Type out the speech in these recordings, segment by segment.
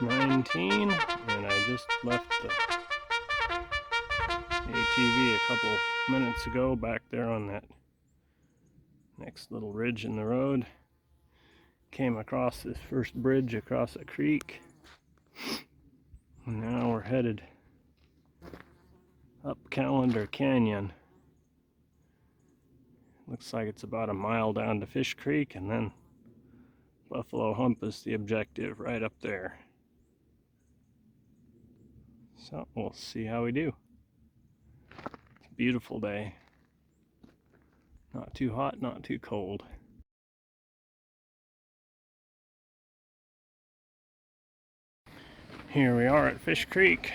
19, and I just left the ATV a couple minutes ago back there on that next little ridge in the road. Came across this first bridge across a creek, and now we're headed up Calendar Canyon. Looks like it's about a mile down to Fish Creek, and then Buffalo Hump is the objective right up there. So we'll see how we do. It's a beautiful day. Not too hot, not too cold. Here we are at Fish Creek.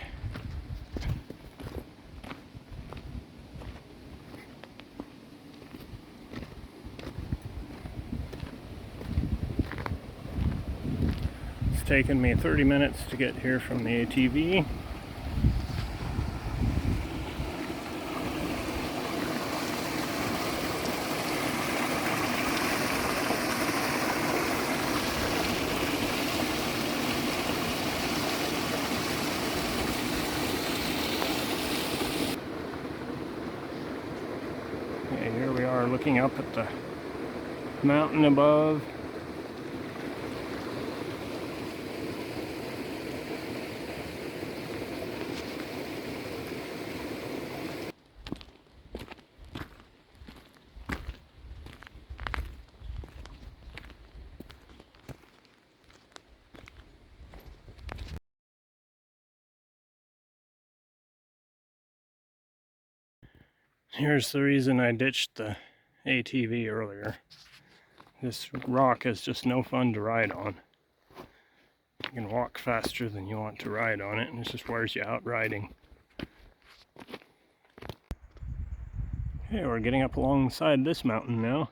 It's taken me 30 minutes to get here from the ATV. Okay, here we are looking up at the mountain above. Here's the reason I ditched the ATV earlier. This rock is just no fun to ride on. You can walk faster than you want to ride on it, and it just wears you out riding. Okay, we're getting up alongside this mountain now.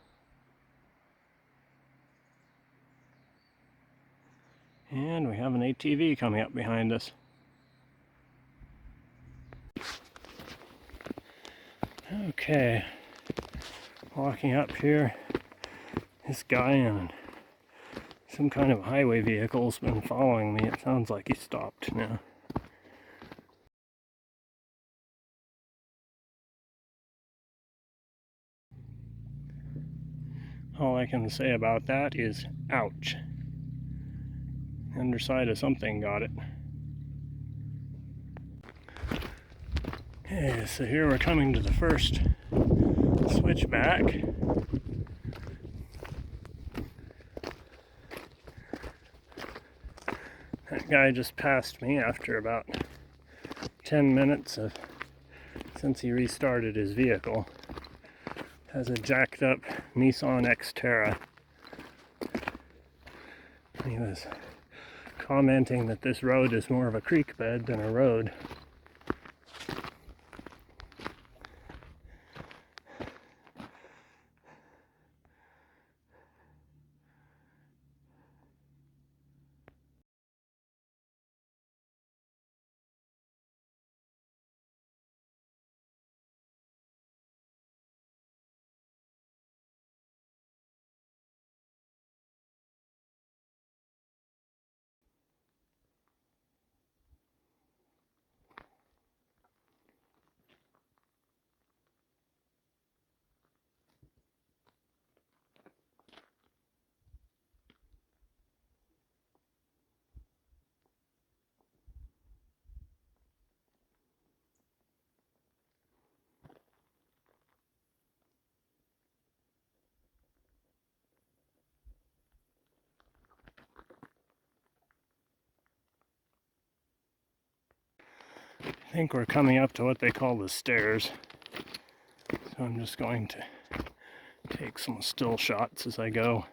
And we have an ATV coming up behind us. Okay, walking up here, this guy in some kind of highway vehicle's been following me. It sounds like he stopped now. All I can say about that is, ouch. Underside of something got it. Okay, so here we're coming to the first switchback. That guy just passed me after about 10 minutes since he restarted his vehicle. Has a jacked up Nissan Xterra. He was commenting that this road is more of a creek bed than a road. I think we're coming up to what they call the stairs. So I'm just going to take some still shots as I go.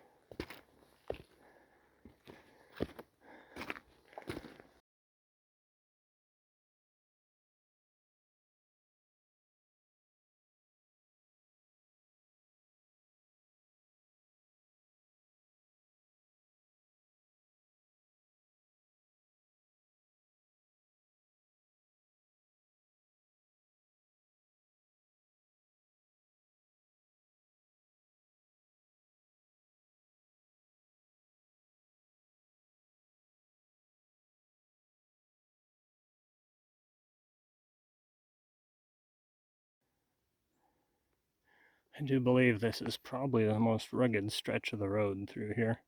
I do believe this is probably the most rugged stretch of the road through here.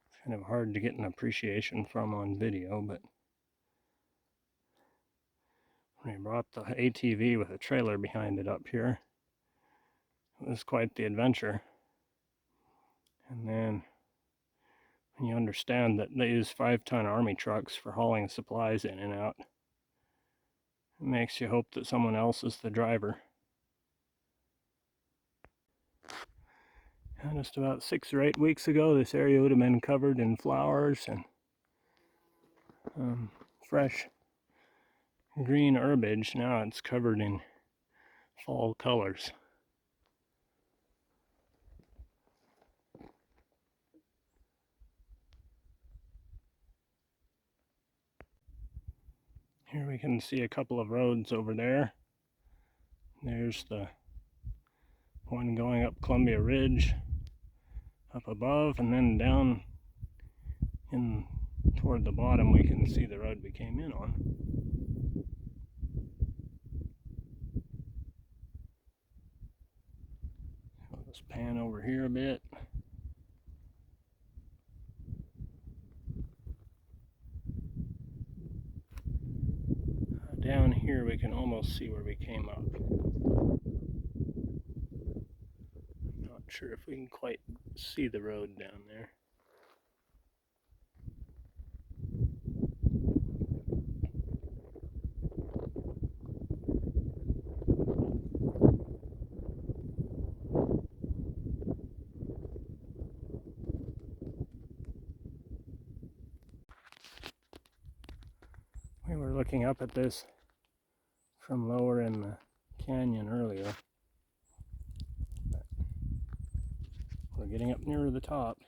It's kind of hard to get an appreciation from on video, but when I brought the ATV with a trailer behind it up here, it was quite the adventure. And then when you understand that they use 5-ton Army trucks for hauling supplies in and out, it makes you hope that someone else is the driver. And just about 6 or 8 weeks ago, this area would have been covered in flowers and fresh green herbage. Now it's covered in fall colors. Here we can see a couple of roads over there. There's the one going up Columbia Ridge up above, and then down in toward the bottom we can see the road we came in on. I'll just pan over here a bit. Down here we can almost see where we came up. I'm not sure if we can quite see the road down there. We were looking up at this from lower in the canyon earlier. But we're getting up nearer the top.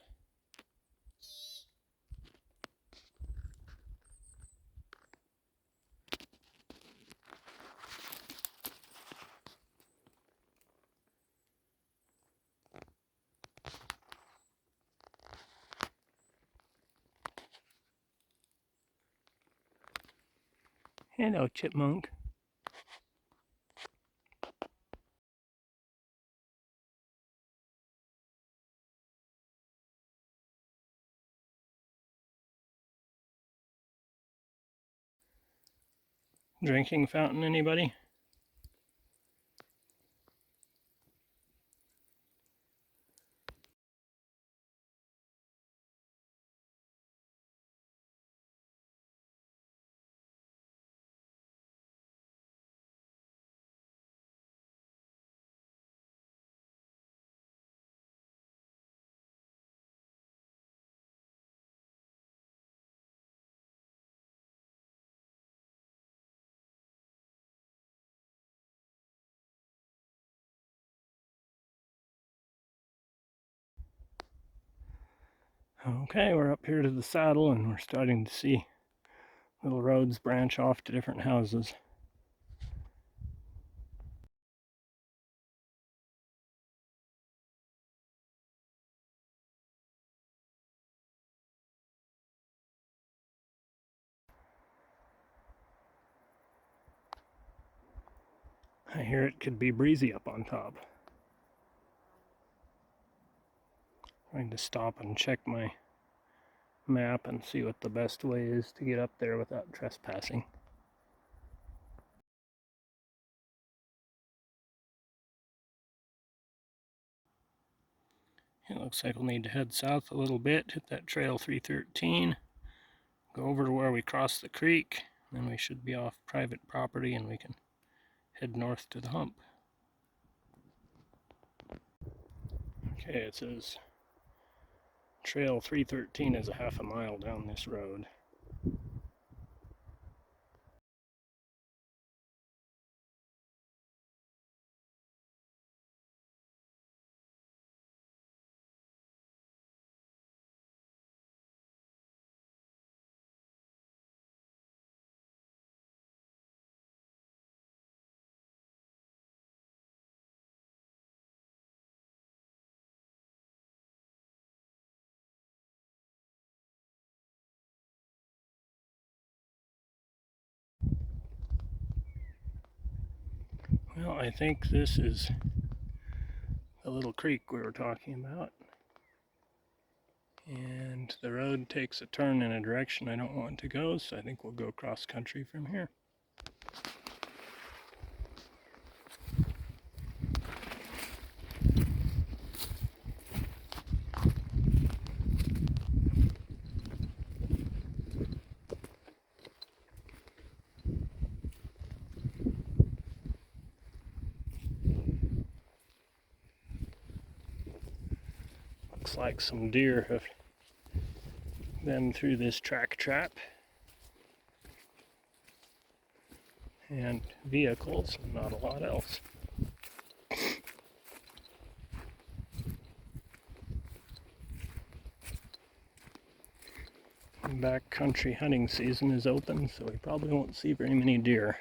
Hello, chipmunk. Drinking fountain, anybody? Okay, we're up here to the saddle and we're starting to see little roads branch off to different houses. I hear it could be breezy up on top. Trying to stop and check my map and see what the best way is to get up there without trespassing. It looks like we'll need to head south a little bit, hit that trail 313, go over to where we cross the creek, then we should be off private property and we can head north to the hump. Okay, it says trail 313 is a half a mile down this road. Well, I think this is the little creek we were talking about. And the road takes a turn in a direction I don't want to go, so I think we'll go cross country from here. Looks like some deer have been through this track trap. And vehicles, not a lot else. Backcountry hunting season is open, so we probably won't see very many deer.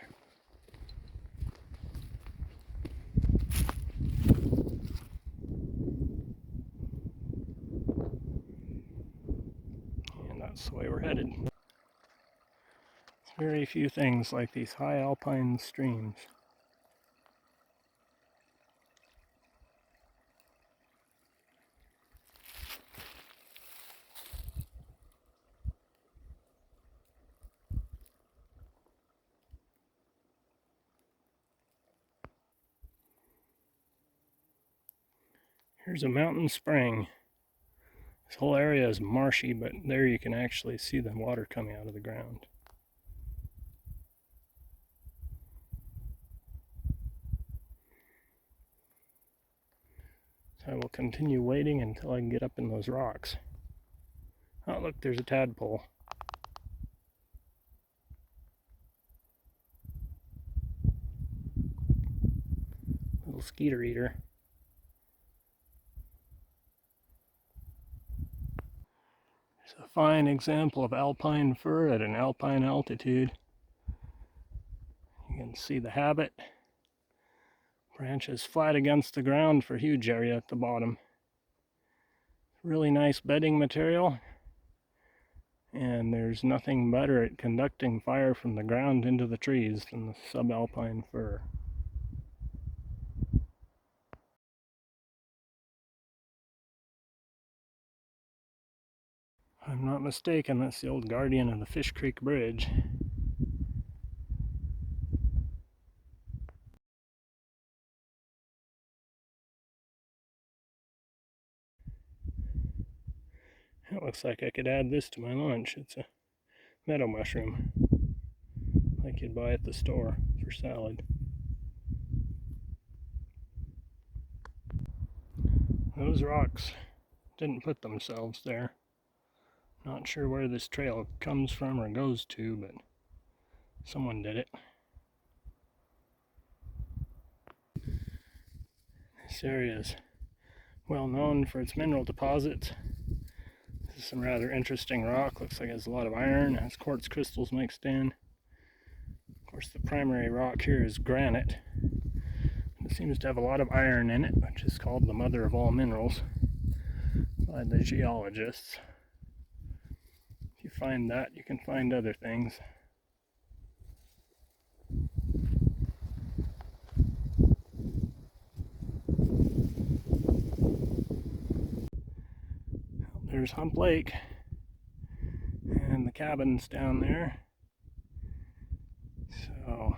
And that's the way we're headed. Very few things like these high alpine streams. Here's a mountain spring. This whole area is marshy, but there you can actually see the water coming out of the ground. So I will continue waiting until I can get up in those rocks. Oh, look, there's a tadpole. Little skeeter eater. It's a fine example of alpine fir at an alpine altitude. You can see the habit. Branches flat against the ground for a huge area at the bottom. Really nice bedding material. And there's nothing better at conducting fire from the ground into the trees than the subalpine fir. If I'm not mistaken, that's the old guardian of the Fish Creek Bridge. It looks like I could add this to my lunch. It's a meadow mushroom, like you'd buy at the store for salad. Those rocks didn't put themselves there. Not sure where this trail comes from or goes to, but someone did it. This area is well known for its mineral deposits. This is some rather interesting rock. Looks like it has a lot of iron. It has quartz crystals mixed in. Of course, the primary rock here is granite. It seems to have a lot of iron in it, which is called the mother of all minerals by the geologists. If you find that, you can find other things. There's Hump Lake and the cabins down there. So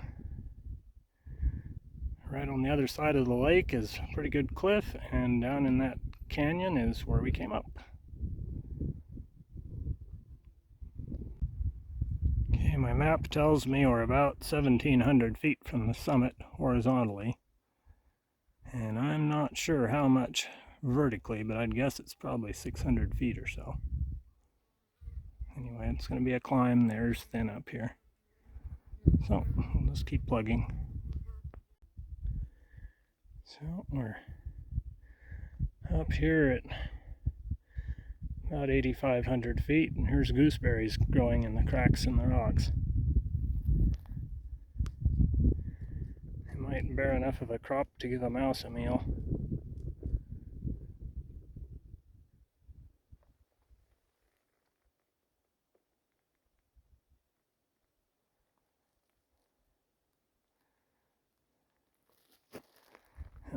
right on the other side of the lake is a pretty good cliff, and down in that canyon is where we came up. Okay, my map tells me we're about 1,700 feet from the summit horizontally, and I'm not sure how much vertically, but I'd guess it's probably 600 feet or so. Anyway, it's going to be a climb. There's thin up here. So we'll just keep plugging. So we're up here at about 8,500 feet, and here's gooseberries growing in the cracks in the rocks. They might bear enough of a crop to give a mouse a meal.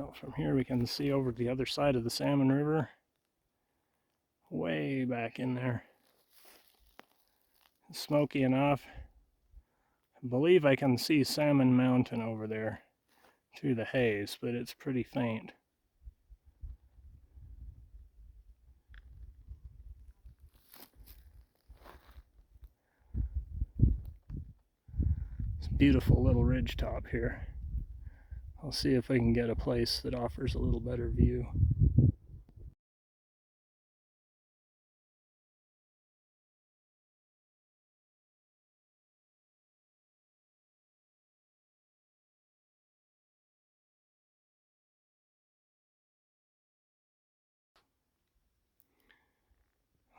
Now from here we can see over to the other side of the Salmon River, way back in there. It's smoky enough. I believe I can see Salmon Mountain over there through the haze, but it's pretty faint. It's a beautiful little ridge top here. I'll see if I can get a place that offers a little better view.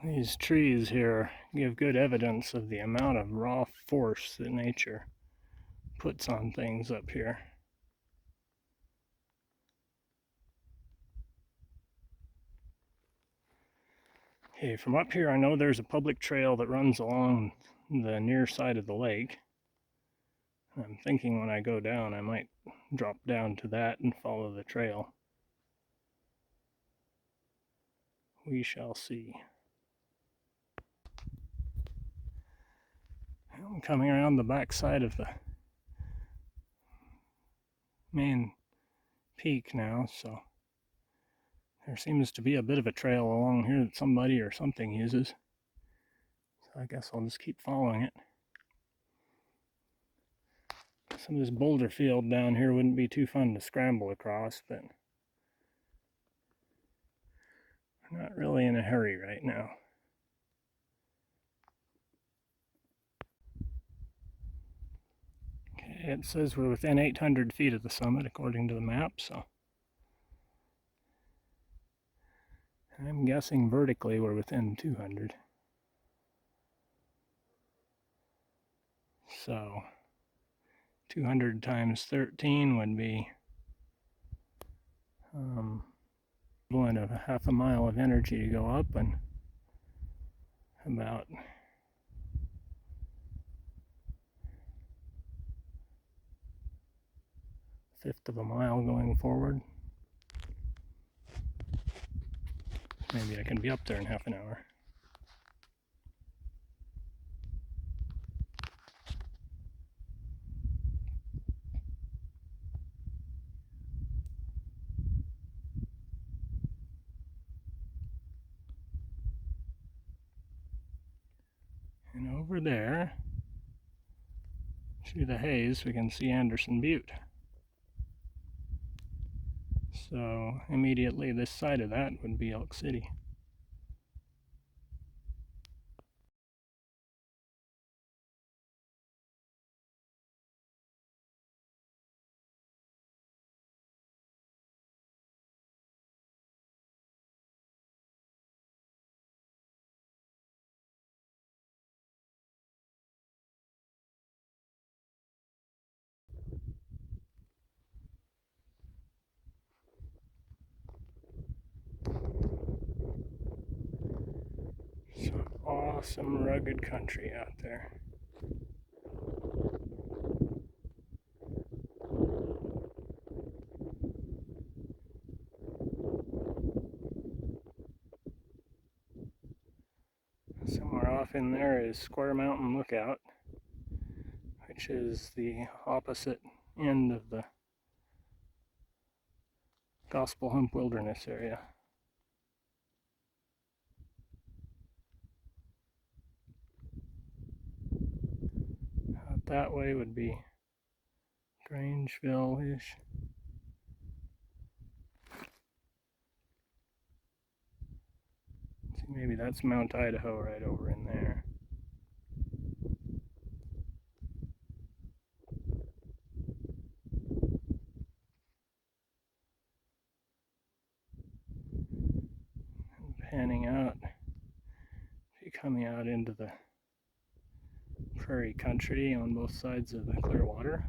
These trees here give good evidence of the amount of raw force that nature puts on things up here. Okay, from up here I know there's a public trail that runs along the near side of the lake. I'm thinking when I go down I might drop down to that and follow the trail. We shall see. I'm coming around the back side of the main peak now, so there seems to be a bit of a trail along here that somebody or something uses. So I guess I'll just keep following it. Some of this boulder field down here wouldn't be too fun to scramble across, but we're not really in a hurry right now. Okay, it says we're within 800 feet of the summit according to the map, so I'm guessing vertically we're within 200. So 200 times 13 would be equivalent of half a mile of energy to go up and about a fifth of a mile going forward. Maybe I can be up there in half an hour. And over there, through the haze, we can see Anderson Butte. So immediately this side of that would be Elk City. Some awesome rugged country out there. Somewhere off in there is Square Mountain Lookout, which is the opposite end of the Gospel-Hump wilderness area. Out that way would be Grangeville-ish. See, maybe that's Mount Idaho right over in there. And panning out, coming out into the prairie country on both sides of the Clearwater.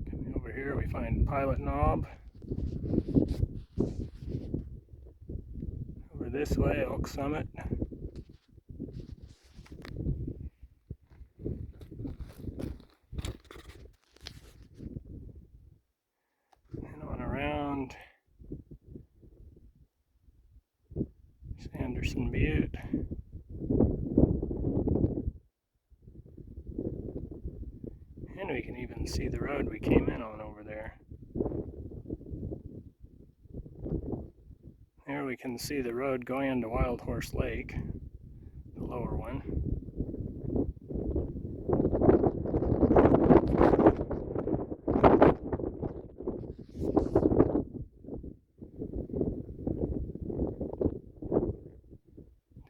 Coming over here we find Pilot Knob. Over this way, Elk Summit. Anderson Butte. And we can even see the road we came in on over there. There we can see the road going into Wildhorse Lake, the lower one.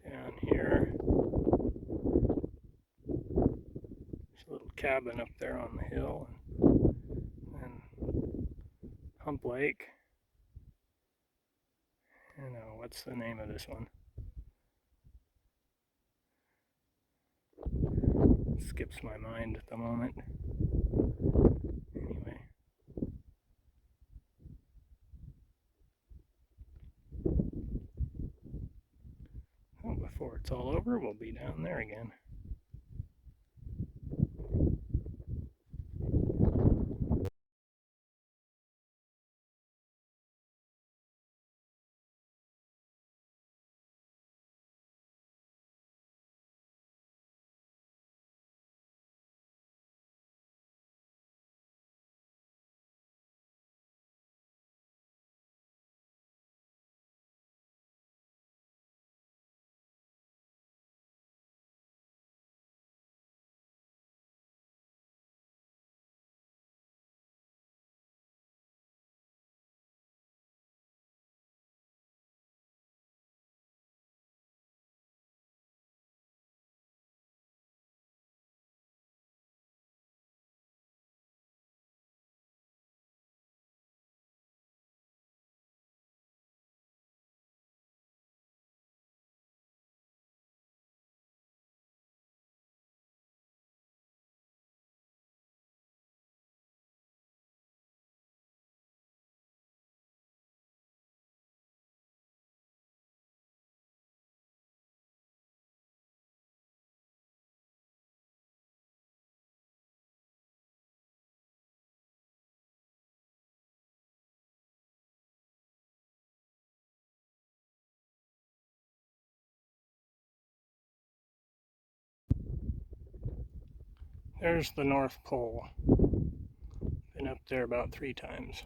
Down here, there's a little cabin up there on the hill, and Hump Lake. I don't know, what's the name of this one? It skips my mind at the moment. Anyway. Well, before it's all over, we'll be down there again. There's the North Pole. Been up there about 3 times.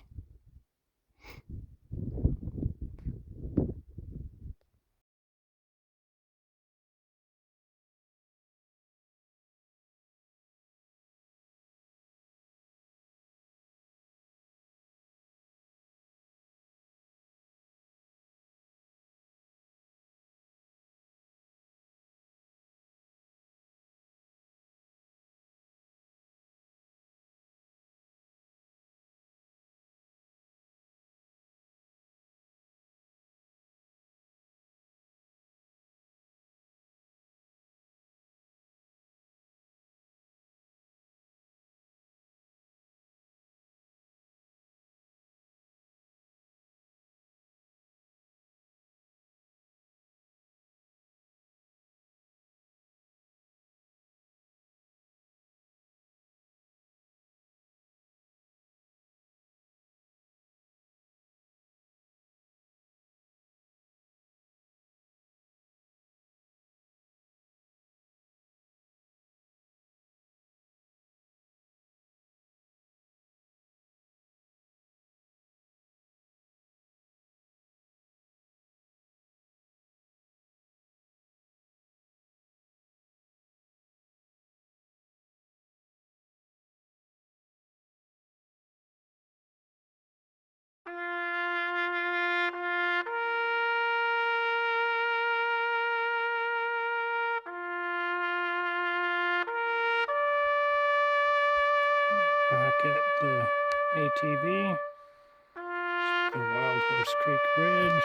Back at the ATV, the Wildhorse Creek Bridge.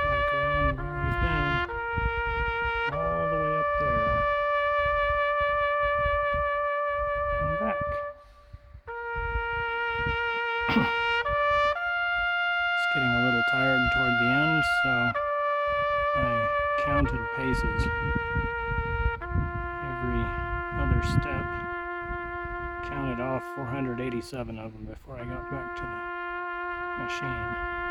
Back around where we've been, all the way up there, and back. It's getting a little tired toward the end, so I counted paces. Every other step, counted off 487 of them before I got back to the machine.